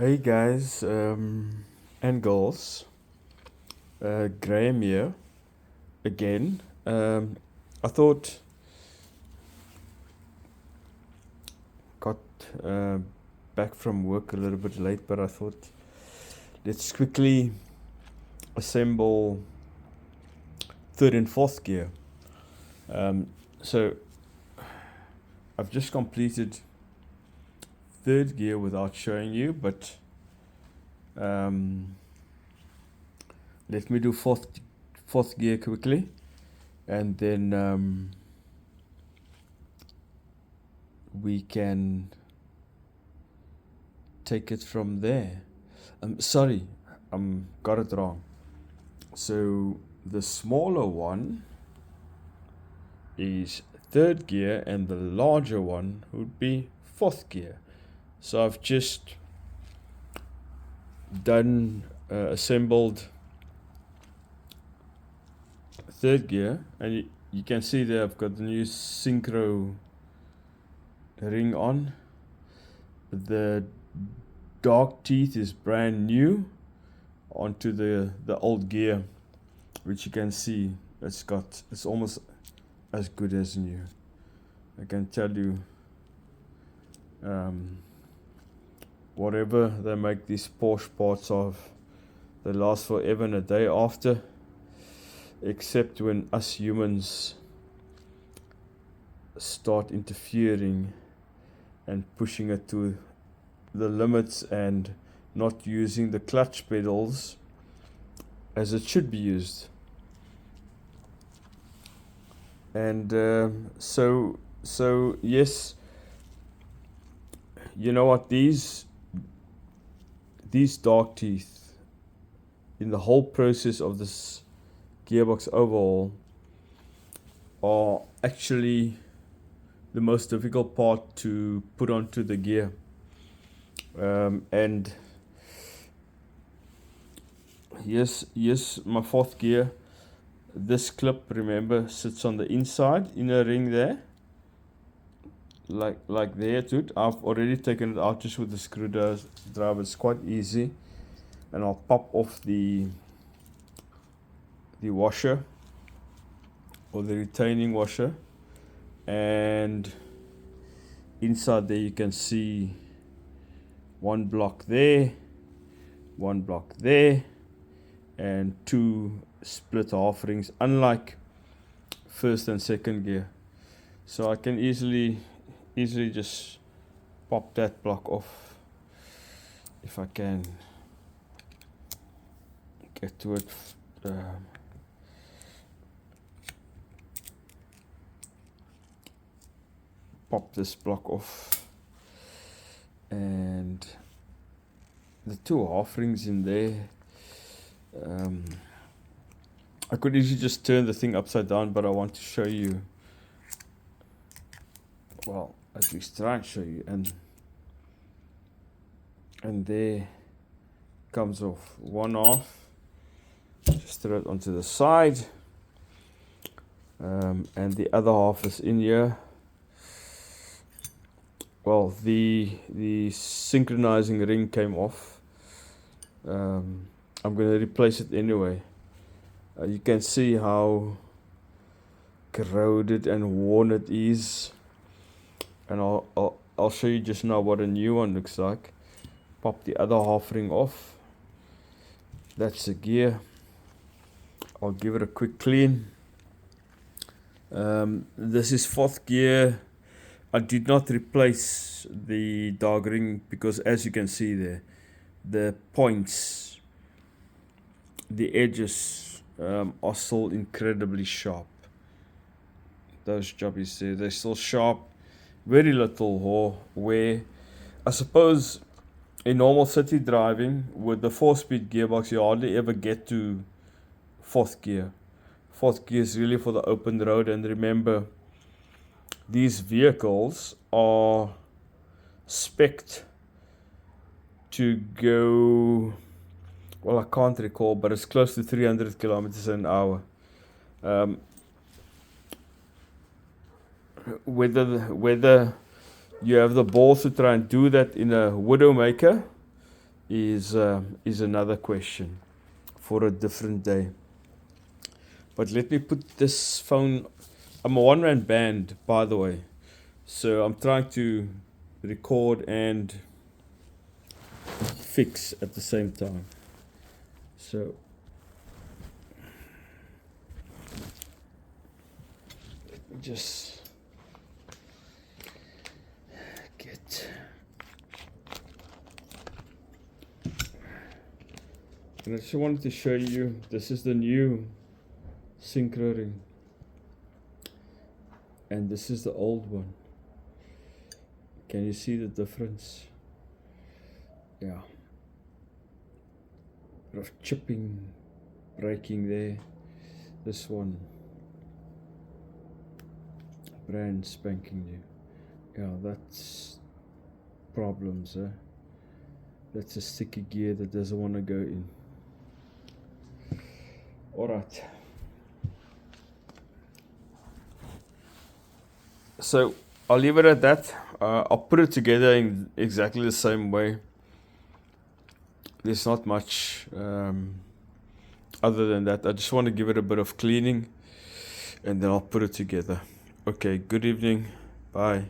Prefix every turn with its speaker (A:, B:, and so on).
A: Hey guys and girls, Graham here again. I thought got uh, back from work a little bit late, but I thought let's quickly assemble third and fourth gear. So I've just completed third gear without showing you, but let me do fourth gear quickly, and then we can take it from there. Sorry, got it wrong. So the smaller one is third gear, and the larger one would be fourth gear. So I've just done assembled third gear, and you can see there I've got the new syncro ring on. The dark teeth is brand new onto the old gear, which you can see it's almost as good as new. I can tell you, whatever they make these Porsche parts of, they last forever and a day after, except when us humans start interfering and pushing it to the limits and not using the clutch pedals as it should be used. And so yes, you know what, these dark teeth in the whole process of this gearbox overhaul are actually the most difficult part to put onto the gear. And yes, my fourth gear, this clip, remember, sits on the inside inner ring there, like there, dude. I've already taken it out just with the screwdriver. It's quite easy, and I'll pop off the washer, or the retaining washer, and inside there you can see one block there, one block there, and two split half rings, unlike first and second gear. So I can easily just pop that block off if I can get to it. Pop this block off, and the two half rings in there. I could easily just turn the thing upside down, but I want to show you, well, at least try and show you, and there comes off one half. Just throw it onto the side, and the other half is in here. Well, the synchronizing ring came off. I'm going to replace it anyway. You can see how corroded and worn it is, and I'll show you just now what a new one looks like. Pop the other half ring off. That's the gear. I'll give it a quick clean. This is fourth gear. I did not replace the dog ring because, as you can see there, the points, the edges are still incredibly sharp. Those jobbies there, they're still sharp. Very little wear. I suppose in normal city driving with the 4-speed gearbox, you hardly ever get to fourth gear. Fourth gear is really for the open road, and remember, these vehicles are spec'd to go, well, I can't recall, but it's close to 300 kilometers an hour. Whether you have the balls to try and do that in a Widowmaker, is another question for a different day. But let me put this phone. I'm a one-man band, by the way, so I'm trying to record and fix at the same time. So let me just get. And I just wanted to show you, this is the new syncro ring, and this is the old one. Can you see the difference? Yeah, bit of chipping, breaking there. This one, brand spanking new. Yeah, that's problems, eh? That's a sticky gear that doesn't want to go in. Alright. So I'll leave it at that. I'll put it together in exactly the same way. There's not much other than that. I just want to give it a bit of cleaning and then I'll put it together. Okay, good evening. Bye.